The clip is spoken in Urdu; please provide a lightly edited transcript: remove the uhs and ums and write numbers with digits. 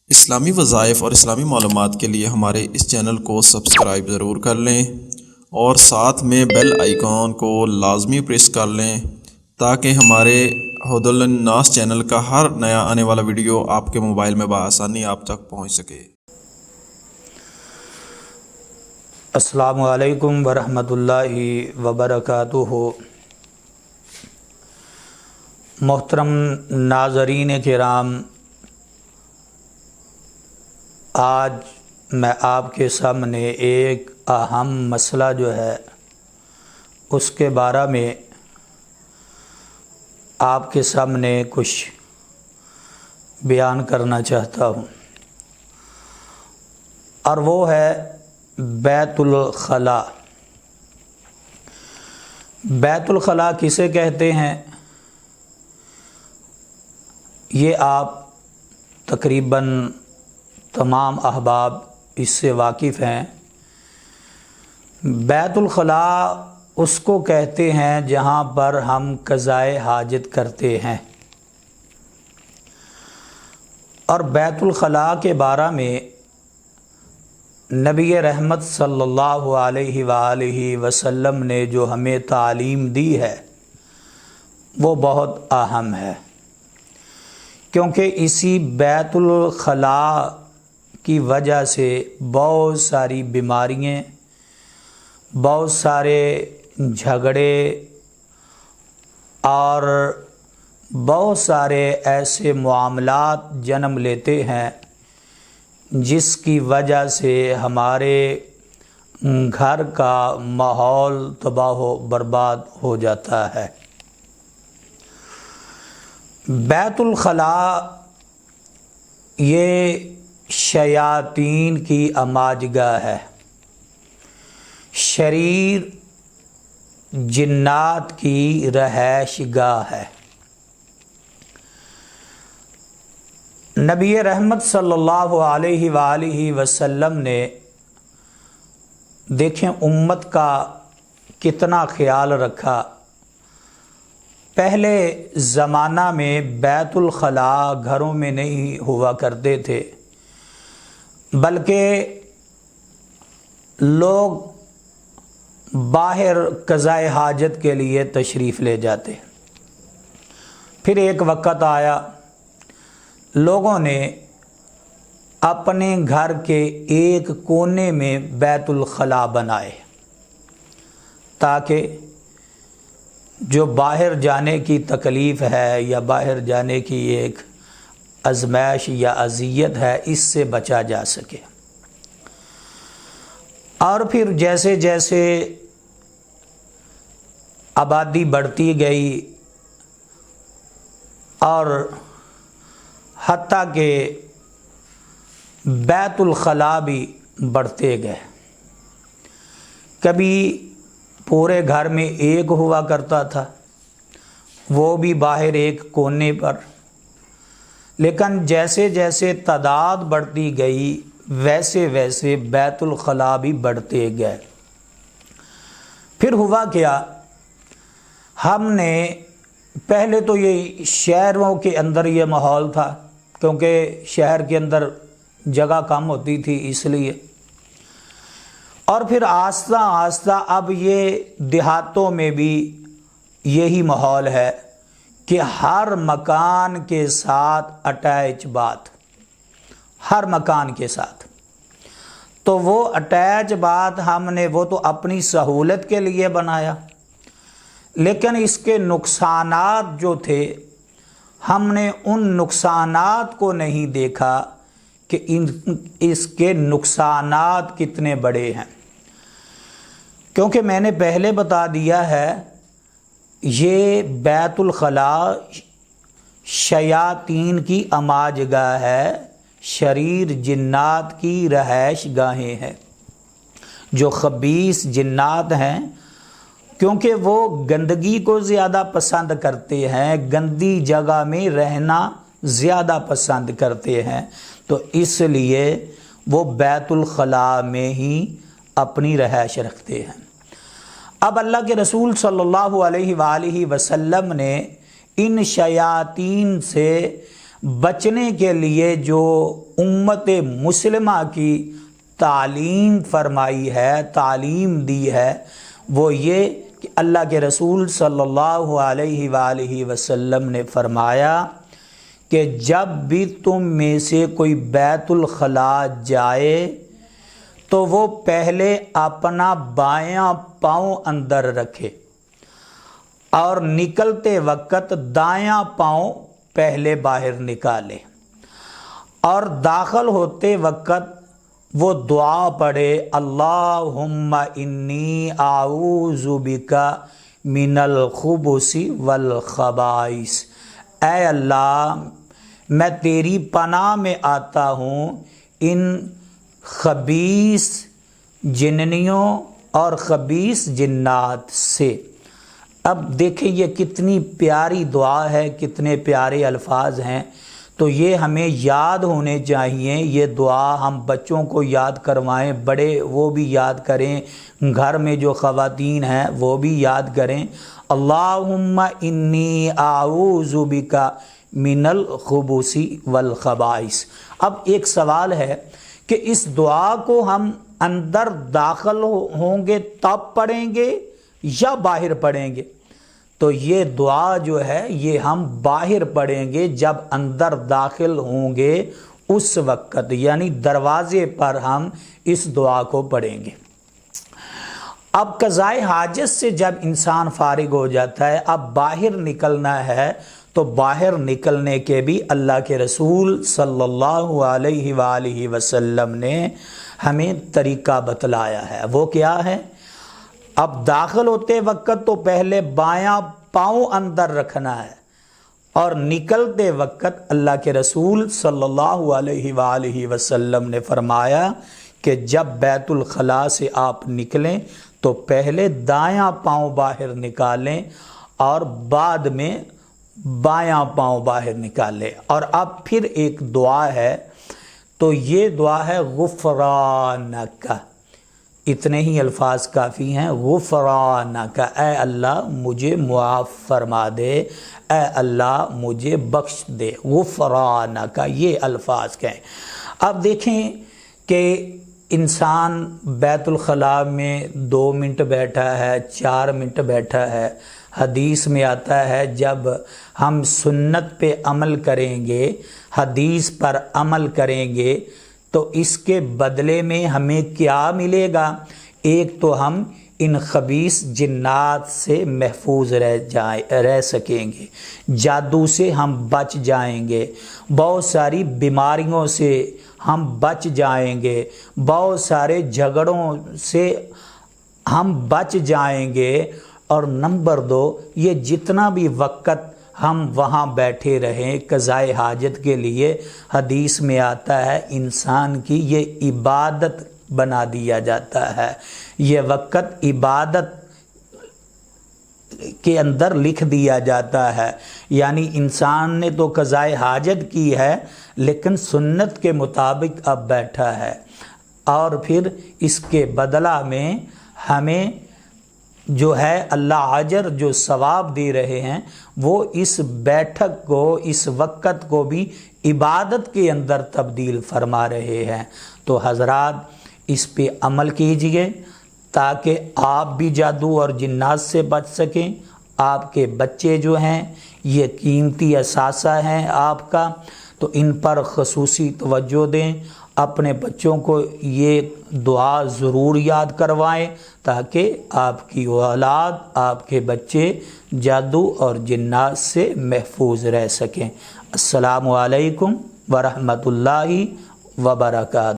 اسلامی وظائف اور اسلامی معلومات کے لیے ہمارے اس چینل کو سبسکرائب ضرور کر لیں اور ساتھ میں بیل آئیکن کو لازمی پریس کر لیں تاکہ ہمارے ہدی للناس چینل کا ہر نیا آنے والا ویڈیو آپ کے موبائل میں بآسانی آپ تک پہنچ سکے۔ السلام علیکم ورحمۃ اللہ وبرکاتہ۔ محترم ناظرین کرام، آج میں آپ کے سامنے ایک اہم مسئلہ جو ہے اس کے بارے میں آپ کے سامنے کچھ بیان کرنا چاہتا ہوں، اور وہ ہے بیت الخلاء۔ بیت الخلاء کسے کہتے ہیں یہ آپ تقریباً تمام احباب اس سے واقف ہیں۔ بیت الخلاء اس کو کہتے ہیں جہاں پر ہم قضائے حاجت کرتے ہیں، اور بیت الخلاء کے بارے میں نبی رحمت صلی اللہ علیہ وآلہ وسلم نے جو ہمیں تعلیم دی ہے وہ بہت اہم ہے، کیونکہ اسی بیت الخلاء کی وجہ سے بہت ساری بیماریاں، بہت سارے جھگڑے اور بہت سارے ایسے معاملات جنم لیتے ہیں جس کی وجہ سے ہمارے گھر کا ماحول تباہ و برباد ہو جاتا ہے۔ بیت الخلاء یہ شیاطین کی اماج گاہ ہے، شریر جنات کی رہائش گاہ ہے۔ نبی رحمت صلی اللہ علیہ وآلہ وسلم نے دیکھیں امت کا کتنا خیال رکھا۔ پہلے زمانہ میں بیت الخلاء گھروں میں نہیں ہوا کرتے تھے، بلکہ لوگ باہر قضائے حاجت کے لیے تشریف لے جاتے۔ پھر ایک وقت آیا، لوگوں نے اپنے گھر کے ایک کونے میں بیت الخلاء بنائے تاکہ جو باہر جانے کی تکلیف ہے یا باہر جانے کی ایک ازمائش یا اذیت ہے اس سے بچا جا سکے۔ اور پھر جیسے جیسے آبادی بڑھتی گئی اور حتیٰ کہ بیت الخلاء بھی بڑھتے گئے، کبھی پورے گھر میں ایک ہوا کرتا تھا، وہ بھی باہر ایک کونے پر، لیکن جیسے جیسے تعداد بڑھتی گئی ویسے ویسے بیت الخلاء بھی بڑھتے گئے۔ پھر ہوا کیا، ہم نے پہلے تو یہ شہروں کے اندر یہ ماحول تھا کیونکہ شہر کے اندر جگہ کم ہوتی تھی اس لیے، اور پھر آہستہ آہستہ اب یہ دیہاتوں میں بھی یہی ماحول ہے کہ ہر مکان کے ساتھ اٹیچ باتھ، ہر مکان کے ساتھ۔ تو وہ اٹیچ باتھ ہم نے وہ تو اپنی سہولت کے لیے بنایا، لیکن اس کے نقصانات جو تھے ہم نے ان نقصانات کو نہیں دیکھا کہ اس کے نقصانات کتنے بڑے ہیں، کیونکہ میں نے پہلے بتا دیا ہے یہ بیت الخلاء شیاطین کی اماج گاہ ہے، شریر جنات کی رہائش گاہیں ہیں۔ جو خبیث جنات ہیں کیونکہ وہ گندگی کو زیادہ پسند کرتے ہیں، گندی جگہ میں رہنا زیادہ پسند کرتے ہیں، تو اس لیے وہ بیت الخلاء میں ہی اپنی رہائش رکھتے ہیں۔ اب اللہ کے رسول صلی اللہ علیہ وآلہ وسلم نے ان شیاطین سے بچنے کے لیے جو امت مسلمہ کی تعلیم فرمائی ہے، تعلیم دی ہے، وہ یہ کہ اللہ کے رسول صلی اللہ علیہ وآلہ وسلم نے فرمایا کہ جب بھی تم میں سے کوئی بیت الخلاء جائے تو وہ پہلے اپنا بایاں پاؤں اندر رکھے اور نکلتے وقت دایاں پاؤں پہلے باہر نکالے، اور داخل ہوتے وقت وہ دعا پڑھے، اللہم انی اعوذ بک من الخبث والخبائث، اے اللہ میں تیری پناہ میں آتا ہوں ان خبیث جننیوں اور خبیث جنات سے۔ اب دیکھیں یہ کتنی پیاری دعا ہے، کتنے پیارے الفاظ ہیں، تو یہ ہمیں یاد ہونے چاہیے۔ یہ دعا ہم بچوں کو یاد کروائیں، بڑے وہ بھی یاد کریں، گھر میں جو خواتین ہیں وہ بھی یاد کریں، اللہم انی اعوذ بک من الخبث والخبائث۔ اب ایک سوال ہے کہ اس دعا کو ہم اندر داخل ہوں گے تب پڑھیں گے یا باہر پڑھیں گے؟ تو یہ دعا جو ہے یہ ہم باہر پڑھیں گے، جب اندر داخل ہوں گے اس وقت، یعنی دروازے پر ہم اس دعا کو پڑھیں گے۔ اب قضائے حاجت سے جب انسان فارغ ہو جاتا ہے، اب باہر نکلنا ہے، تو باہر نکلنے کے بھی اللہ کے رسول صلی اللہ علیہ وآلہ وسلم نے ہمیں طریقہ بتلایا ہے۔ وہ کیا ہے؟ اب داخل ہوتے وقت تو پہلے بایاں پاؤں اندر رکھنا ہے، اور نکلتے وقت اللہ کے رسول صلی اللہ علیہ وآلہ وسلم نے فرمایا کہ جب بیت الخلاء سے آپ نکلیں تو پہلے دایاں پاؤں باہر نکالیں اور بعد میں بایاں پاؤں باہر نکالیں۔ اور اب پھر ایک دعا ہے، تو یہ دعا ہے غفرانک، اتنے ہی الفاظ کافی ہیں، غفرانک، اے اللہ مجھے معاف فرما دے، اے اللہ مجھے بخش دے، غفرانک، یہ الفاظ کہیں۔ اب دیکھیں کہ انسان بیت الخلاء میں 2 منٹ بیٹھا ہے، 4 منٹ بیٹھا ہے، حدیث میں آتا ہے جب ہم سنت پہ عمل کریں گے، حدیث پر عمل کریں گے، تو اس کے بدلے میں ہمیں کیا ملے گا؟ ایک تو ہم ان خبیث جنات سے محفوظ رہ سکیں گے، جادو سے ہم بچ جائیں گے، بہت ساری بیماریوں سے ہم بچ جائیں گے، بہت سارے جھگڑوں سے ہم بچ جائیں گے، اور نمبر 2 یہ جتنا بھی وقت ہم وہاں بیٹھے رہیں قضائے حاجت کے لیے، حدیث میں آتا ہے انسان کی یہ عبادت بنا دیا جاتا ہے، یہ وقت عبادت کے اندر لکھ دیا جاتا ہے، یعنی انسان نے تو قضائے حاجت کی ہے لیکن سنت کے مطابق اب بیٹھا ہے، اور پھر اس کے بدلہ میں ہمیں جو ہے اللہ اجر جو ثواب دے رہے ہیں، وہ اس بیٹھک کو، اس وقت کو بھی عبادت کے اندر تبدیل فرما رہے ہیں۔ تو حضرات اس پہ عمل کیجئے تاکہ آپ بھی جادو اور جنات سے بچ سکیں، آپ کے بچے جو ہیں یہ قیمتی اثاثہ ہیں آپ کا، تو ان پر خصوصی توجہ دیں، اپنے بچوں کو یہ دعا ضرور یاد کروائیں تاکہ آپ کی اولاد، آپ کے بچے جادو اور جنات سے محفوظ رہ سکیں۔ السلام علیکم ورحمۃ اللہ وبرکاتہ۔